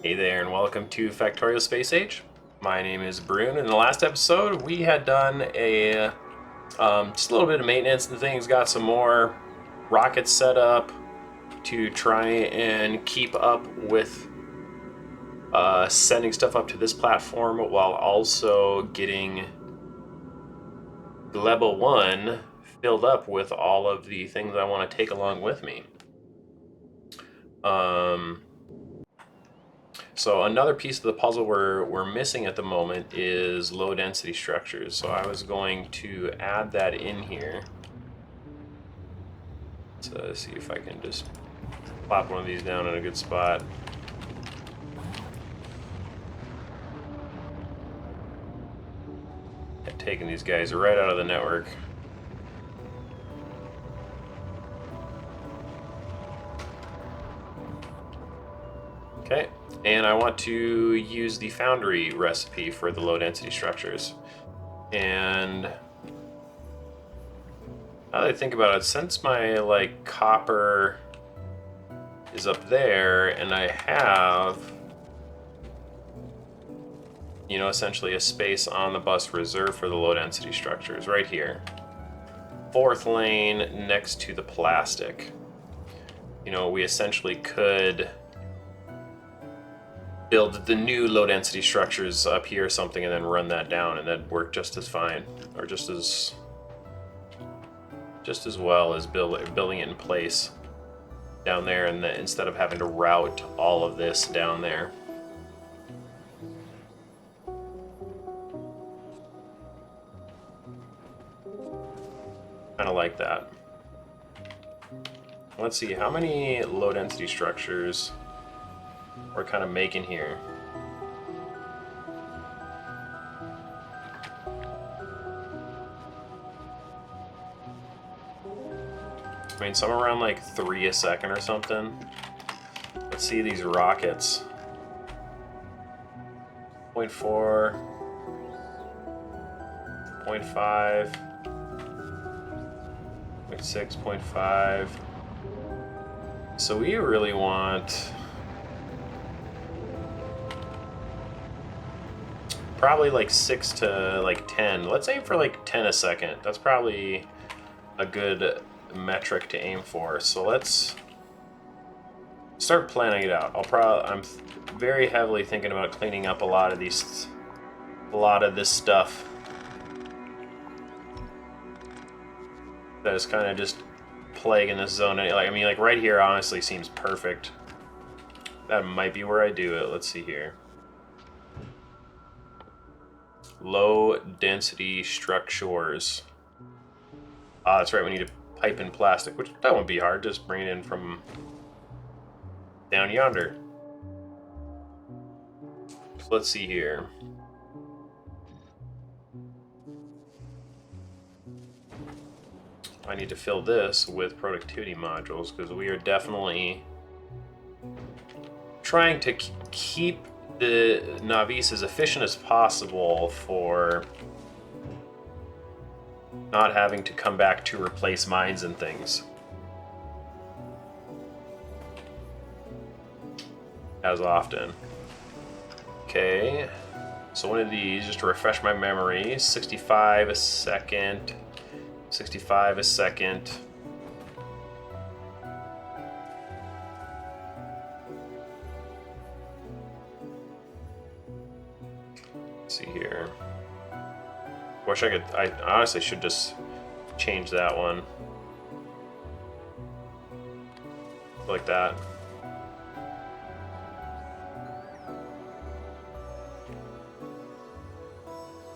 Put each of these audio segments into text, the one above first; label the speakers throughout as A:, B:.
A: Hey there, and welcome to Factorio Space Age. My name is Brune. In the last episode, we had done just a little bit of maintenance and things. Got some more rockets set up to try and keep up with sending stuff up to this platform while also getting level 1 filled up with all of the things I want to take along with me. So another piece of the puzzle we're missing at the moment is low density structures. So I was going to add that in here. So see if I can just plop one of these down in a good spot. And taking these guys right out of the network. Okay, and I want to use the Foundry recipe for the low density structures. And now that I think about it, since my copper is up there and I have essentially a space on the bus reserved for the low density structures right here. 4th lane next to the plastic. We essentially could build the new low density structures up here or something and then run that down, and that'd work just as fine, or just as well as building it in place down there, and instead of having to route all of this down there. Kind of like that. Let's see, how many low density structures we're kind of making here. I mean, somewhere around 3 a second or something. Let's see these rockets. 0.4, 0.5, 0.6, 0.5. So we really want probably 6 to 10. Let's aim for 10 a second. That's probably a good metric to aim for. So let's start planning it out. I'm very heavily thinking about cleaning up a lot of this stuff that is kind of just plaguing this zone. Right here honestly seems perfect. That might be where I do it. Let's see here. Low density structures. That's right, we need a pipe in plastic, which that won't be hard. Just bring it in from down yonder. So let's see here. I need to fill this with productivity modules because we are definitely trying to keep the Navis as efficient as possible for not having to come back to replace mines and things as often. Okay, so one of these, just to refresh my memory, 65 a second, 65 a second. Let's see here. Wish I honestly should just change that one. Like that.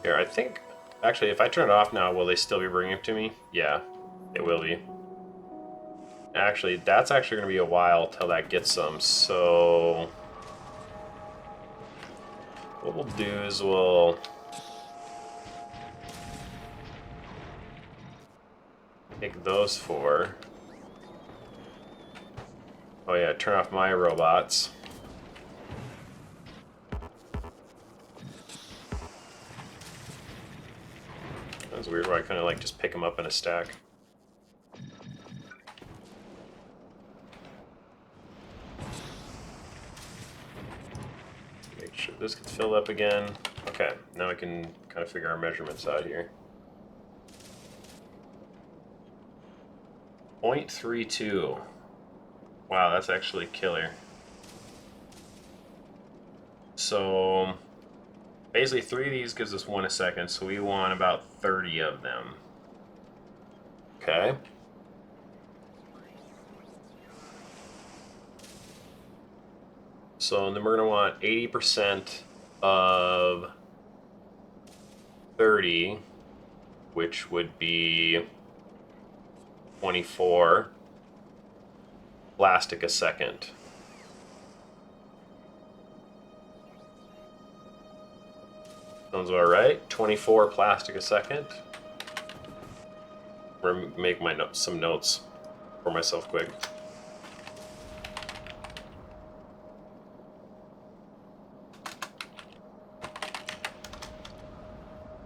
A: Here, I think, actually, if I turn it off now, will they still be bringing it to me? Yeah, they will be. Actually, that's actually going to be a while till that gets some, so what we'll do is we'll take those 4. Oh yeah, turn off my robots. That's weird why I couldn't just pick them up in a stack. this gets filled up again. Okay, now we can kind of figure our measurements out here. 0.32. Wow, that's actually killer. So basically 3 of these gives us 1 a second, so we want about 30 of them. Okay. So then we're going to want 80% of 30, which would be 24 plastic a second. Sounds about right. 24 plastic a second. I'm going to make my some notes for myself quick.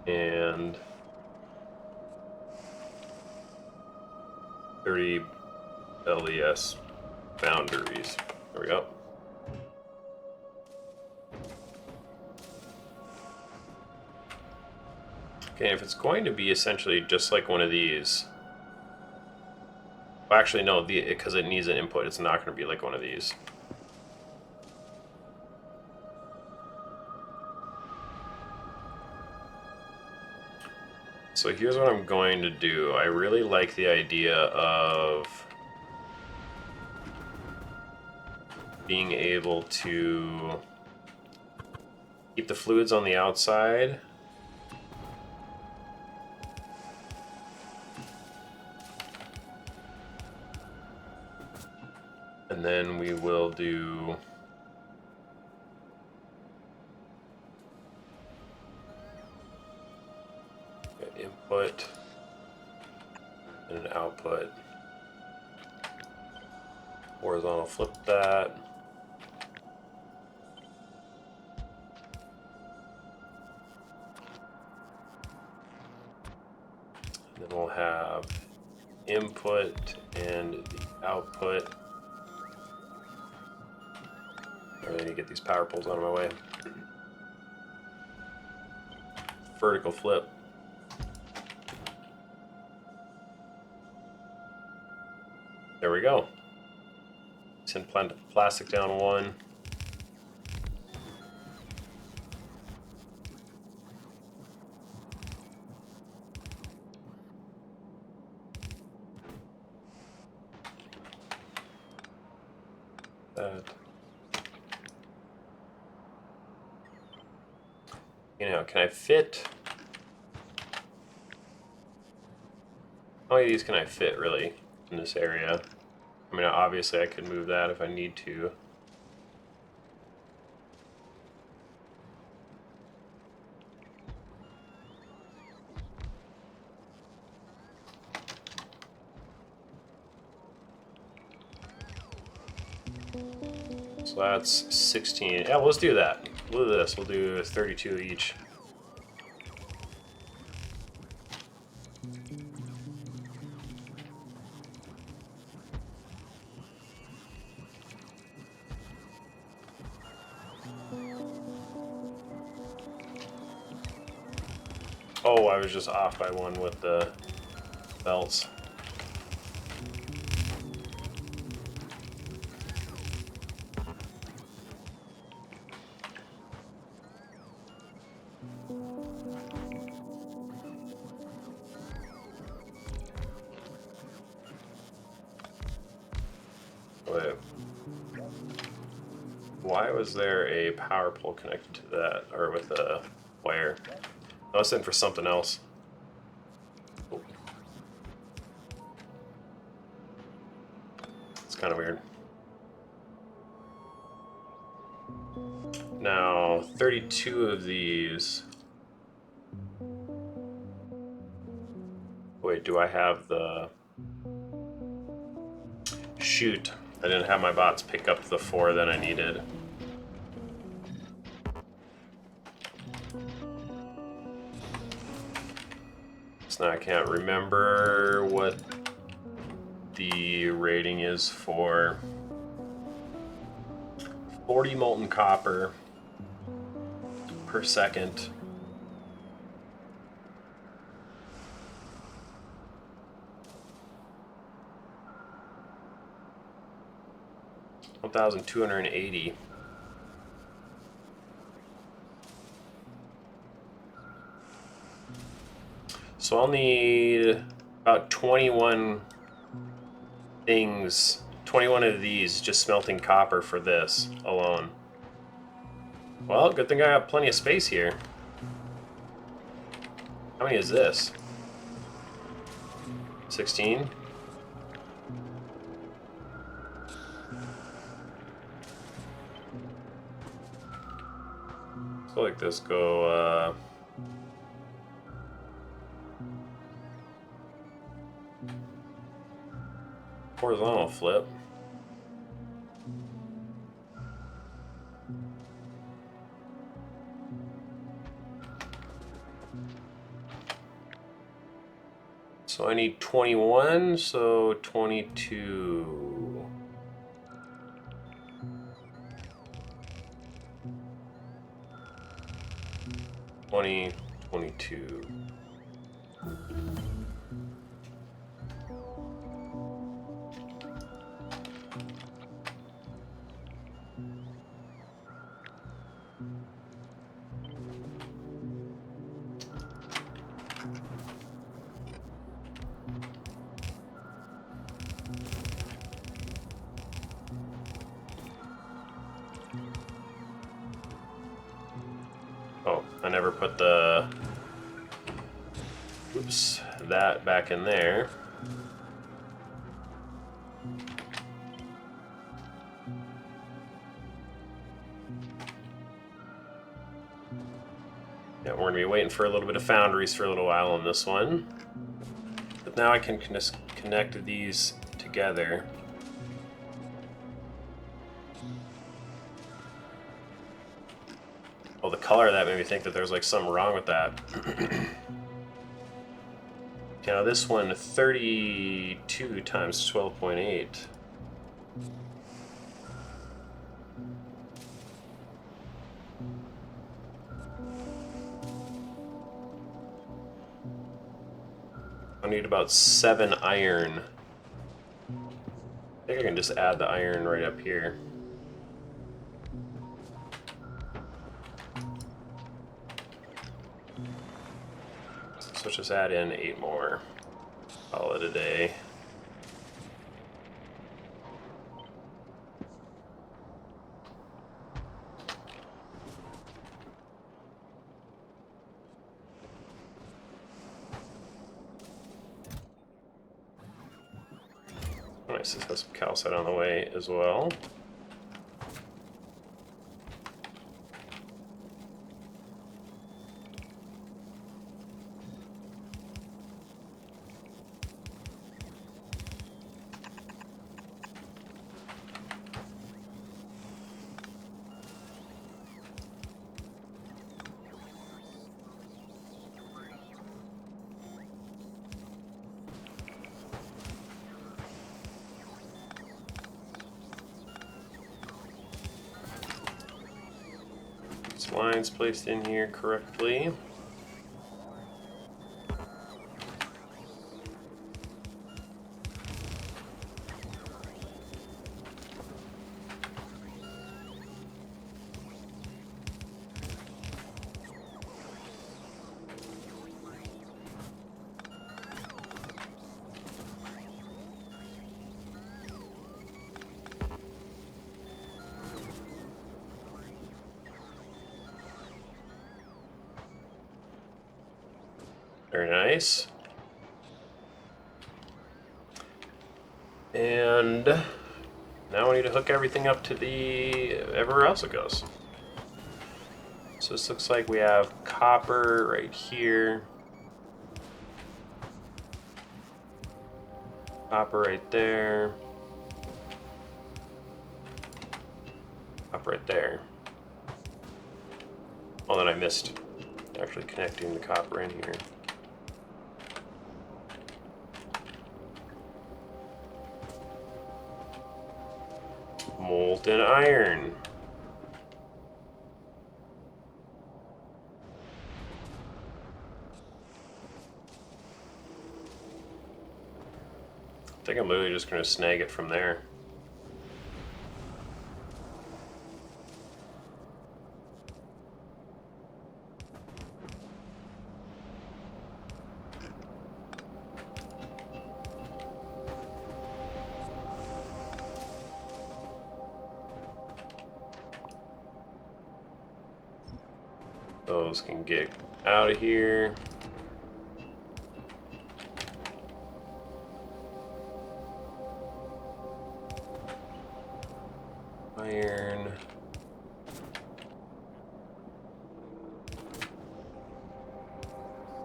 A: And 30 LES boundaries. There we go. Okay, if it's going to be essentially just like one of these, well, actually no, because it needs an input, it's not going to be like one of these. So here's what I'm going to do. I really like the idea of being able to keep the fluids on the outside. And then we will do input and an output. Horizontal flip that. And then we'll have input and the output. I really need to get these power poles out of my way. Vertical flip. There we go. Send plastic down 1. That. You know, can I fit? How many of these can I fit really in this area? I mean, obviously I could move that if I need to. So that's 16. Yeah, well, let's do that. We'll do this. We'll do 32 each. Oh, I was just off by 1 with the belts. Wait. Why was there a power pole connected to that, or with a wire? I was in for something else. Oh. It's kind of weird. Now, 32 of these. Wait, do I have the... Shoot, I didn't have my bots pick up the 4 that I needed. So now I can't remember what the rating is for 40 molten copper per second. $1,280. So I'll need about 21 things, 21 of these just smelting copper for this alone. Well, good thing I have plenty of space here. How many is this? 16? Let's go like this, go, horizontal flip. So I need 21, so 22. 20, 22. Oh, I never put the, oops, that back in there. Yeah, we're going to be waiting for a little bit of foundries for a little while on this one. But now I can just connect these together. Oh, the color of that made me think that there's like something wrong with that. Now this one, 32 times 12.8. I need about 7 iron. I think I can just add the iron right up here. So let's just add in 8 more. Call it a day. Nice, this has some calcite on the way as well. Lines placed in here correctly. Very nice. And now we need to hook everything up to the everywhere else it goes. So this looks like we have copper right here. Copper right there. Copper right there. Oh, then I missed actually connecting the copper in here. Molten iron. think I'm literally just going to snag it from there. Those can get out of here. Iron.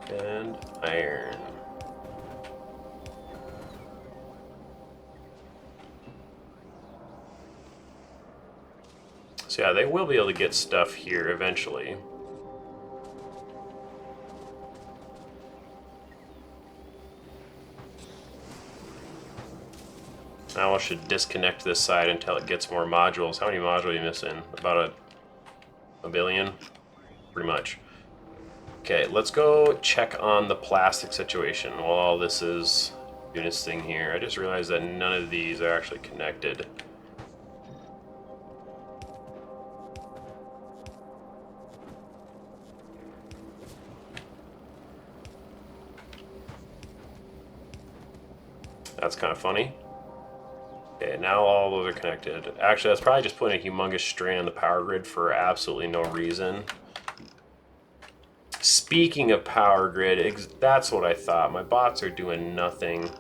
A: And iron. So yeah, they will be able to get stuff here eventually. Now I should disconnect this side until it gets more modules. How many modules are you missing? About a billion? Pretty much. Okay, let's go check on the plastic situation while all this is doing its thing here. I just realized that none of these are actually connected. That's kind of funny. Okay, now all those are connected. Actually, that's probably just putting a humongous strain on the power grid for absolutely no reason. Speaking of power grid, that's what I thought. My bots are doing nothing.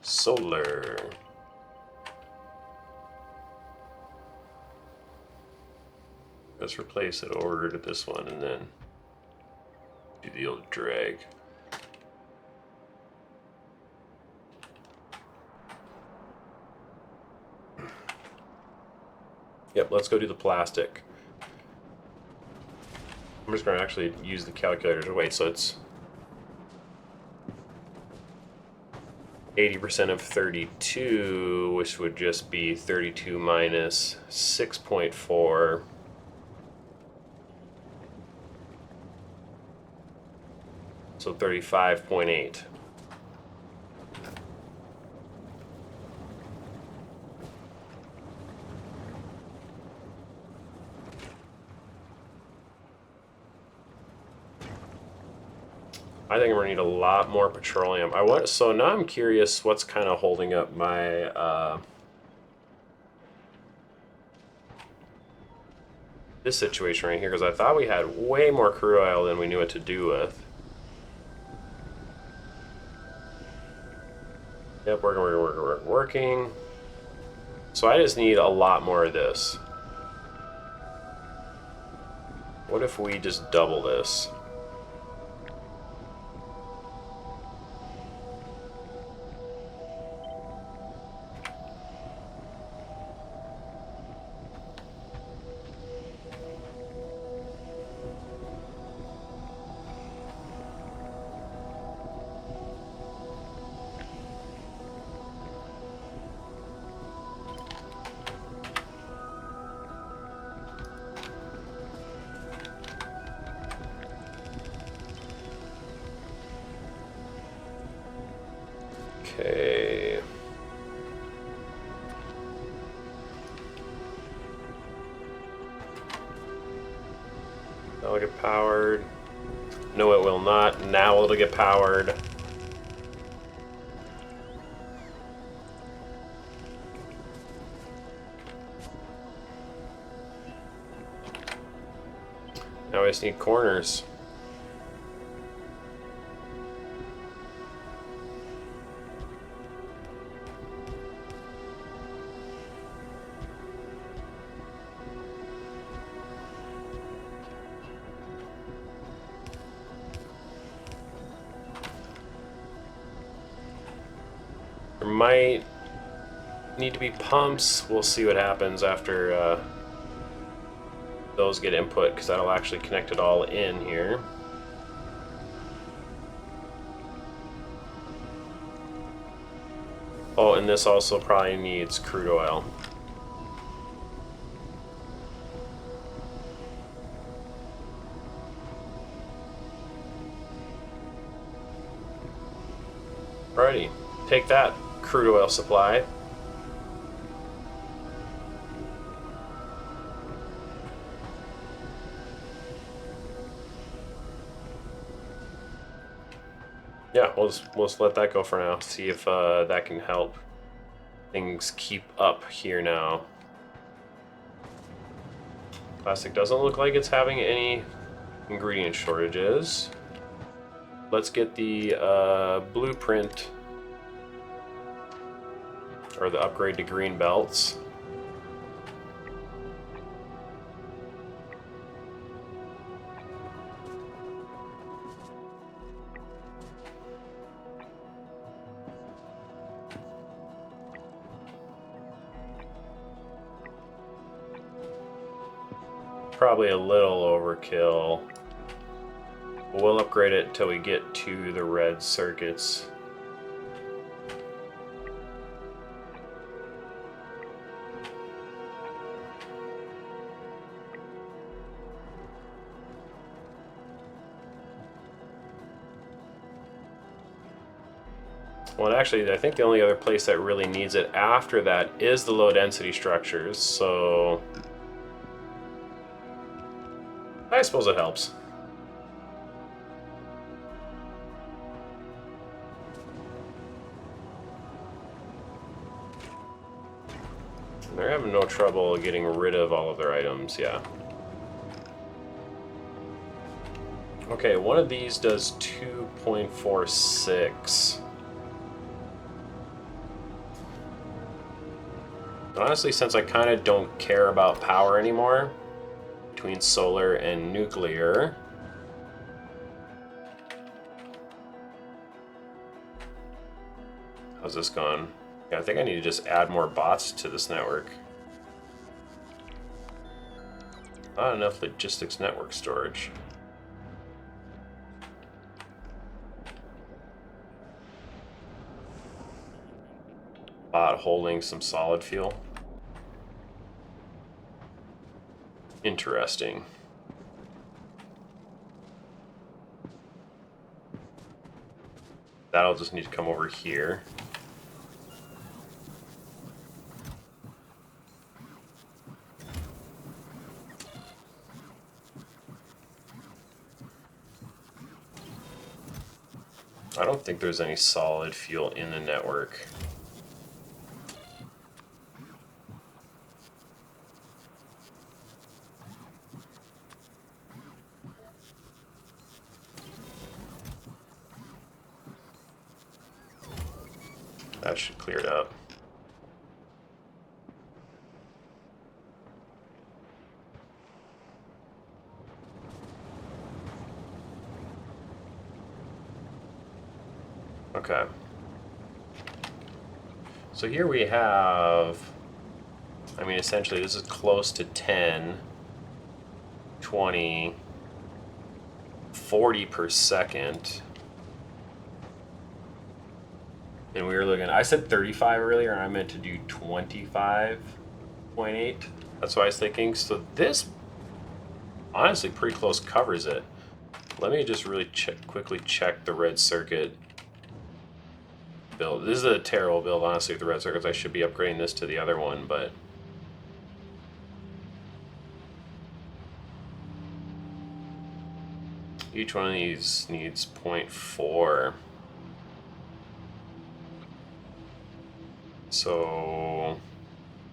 A: Solar. Let's replace it over to this one and then do the old drag. Yep, let's go do the plastic. I'm just going to actually use the calculator to wait, so it's 80% of 32, which would just be 32 minus 6.4. So 35.8. I think we're gonna need a lot more petroleum. So now I'm curious what's kind of holding up my this situation right here, because I thought we had way more crude oil than we knew what to do with. Yep, working. So I just need a lot more of this. What if we just double this? Okay. That'll get powered. No, it will not. Now it'll get powered. Now I just need corners. There might need to be pumps. We'll see what happens after those get input, because that'll actually connect it all in here. Oh, and this also probably needs crude oil. Take that, crude oil supply. Yeah, we'll just let that go for now. See if that can help things keep up here now. Plastic doesn't look like it's having any ingredient shortages. Let's get the blueprint or the upgrade to green belts. Probably a little overkill. We'll upgrade it until we get to the red circuits. Well, and actually, I think the only other place that really needs it after that is the low density structures, so I suppose it helps. They're having no trouble getting rid of all of their items, yeah. Okay, one of these does 2.46. Honestly, since I kind of don't care about power anymore, between solar and nuclear, how's this going? Yeah, I think I need to just add more bots to this network. Not enough logistics network storage. Bot holding some solid fuel. Interesting. That'll just need to come over here. I don't think there's any solid fuel in the network. That should clear it up. Okay. So here we have, I mean, essentially this is close to 10, 20, 40 per second. And we were looking, I said 35 earlier, and I meant to do 25.8. That's what I was thinking. So this, honestly, pretty close covers it. Let me just really quickly check the red circuit build. This is a terrible build, honestly, with the red circuits. I should be upgrading this to the other one, but each one of these needs 0.4. So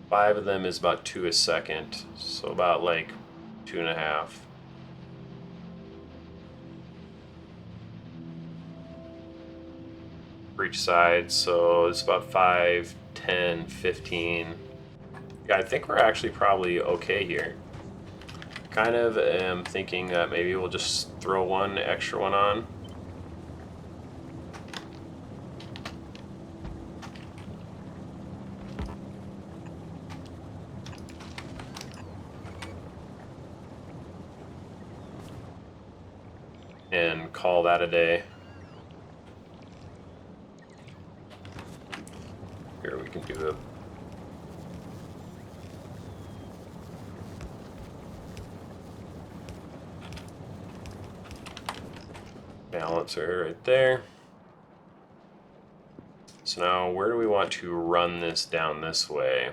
A: 5 of them is about 2 a second. So about like 2.5. For each side, so it's about 5, 10, 15. Yeah, I think we're actually probably okay here. Kind of am thinking that maybe we'll just throw one extra one on. And call that a day. Here we can do a balancer right there. So now, where do we want to run this down this way?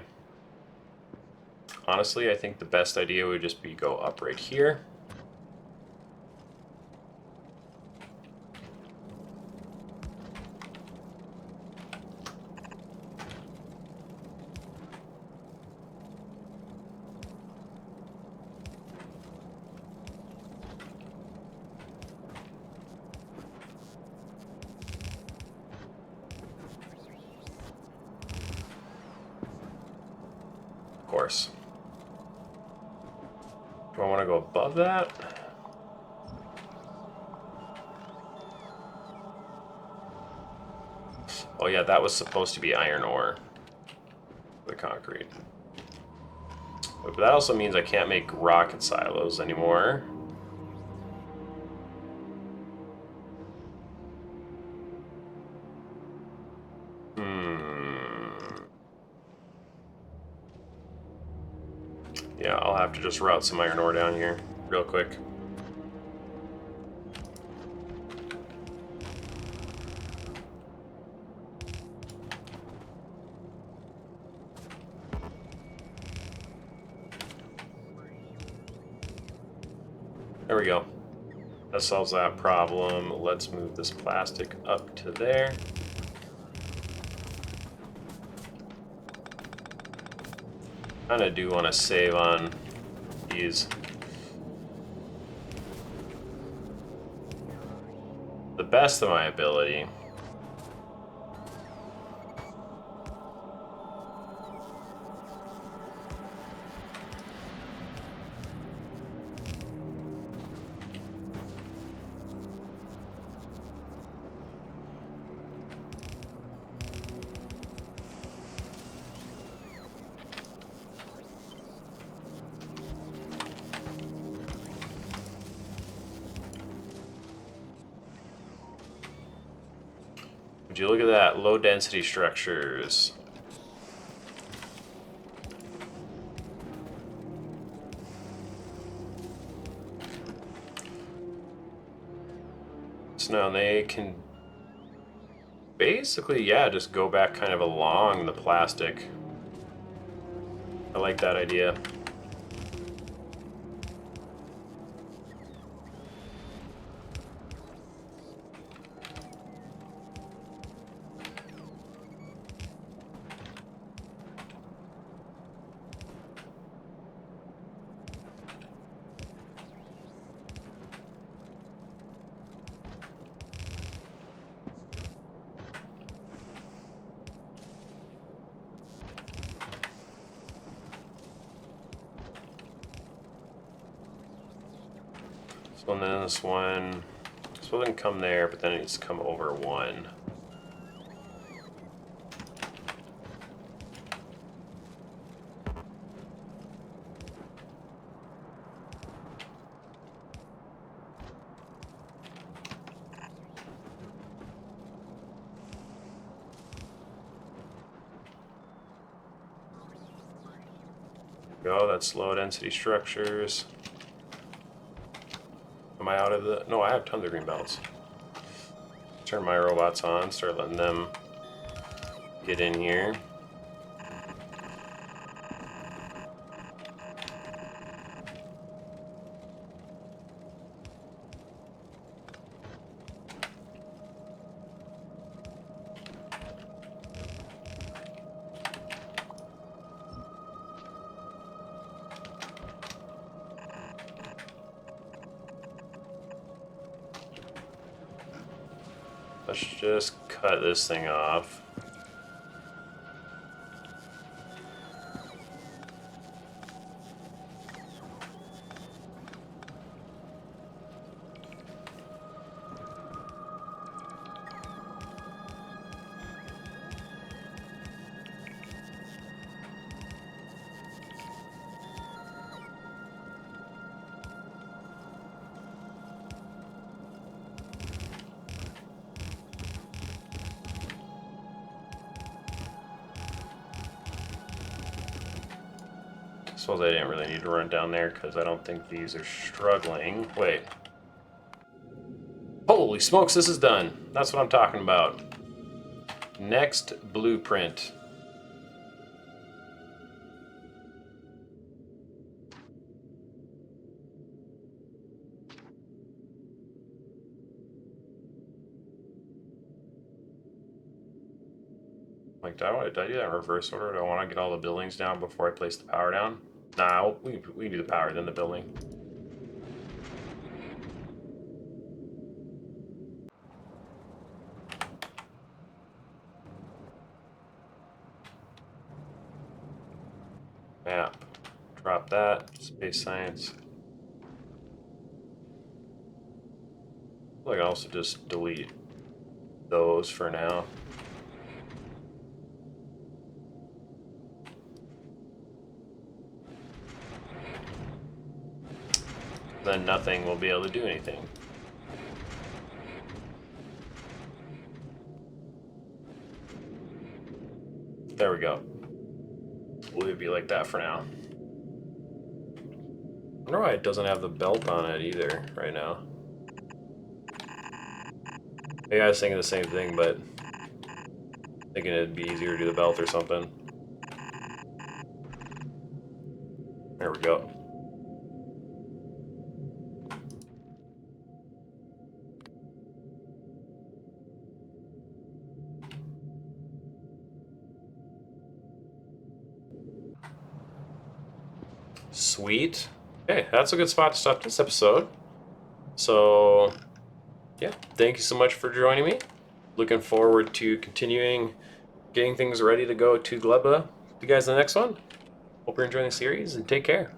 A: Honestly, I think the best idea would just be go up right here. Of course. Do I want to go above that? Oh yeah, that was supposed to be iron ore. The concrete. But that also means I can't make rocket silos anymore. Yeah, I'll have to just route some iron ore down here real quick. There we go. That solves that problem. Let's move this plastic up to there. Kinda do want to save on these. The best of my ability. Would you look at that? Low density structures. So now they can basically, yeah, just go back kind of along the plastic. I like that idea. So then this one, so it can come there, but then it needs to come over one. Go, that's low density structures. Am I out of the... No, I have tons of green belts. Turn my robots on, start letting them get in here. Let's just cut this thing off. Suppose I didn't really need to run down there because I don't think these are struggling. Wait. Holy smokes, this is done. That's what I'm talking about. Next blueprint. Like, did I do that in reverse order? Do I want to get all the buildings down before I place the power down? Nah, we do the power, then the building. Map. Drop that. Space science. I can also just delete those for now. Then nothing will be able to do anything. There we go. We'll leave it be like that for now. I wonder why it doesn't have the belt on it either right now. Maybe I was thinking the same thing, but thinking it'd be easier to do the belt or something. There we go. Sweet. Okay, that's a good spot to stop this episode. So, yeah, thank you so much for joining me. Looking forward to continuing getting things ready to go to Gleba. See you guys in the next one. Hope you're enjoying the series, and take care.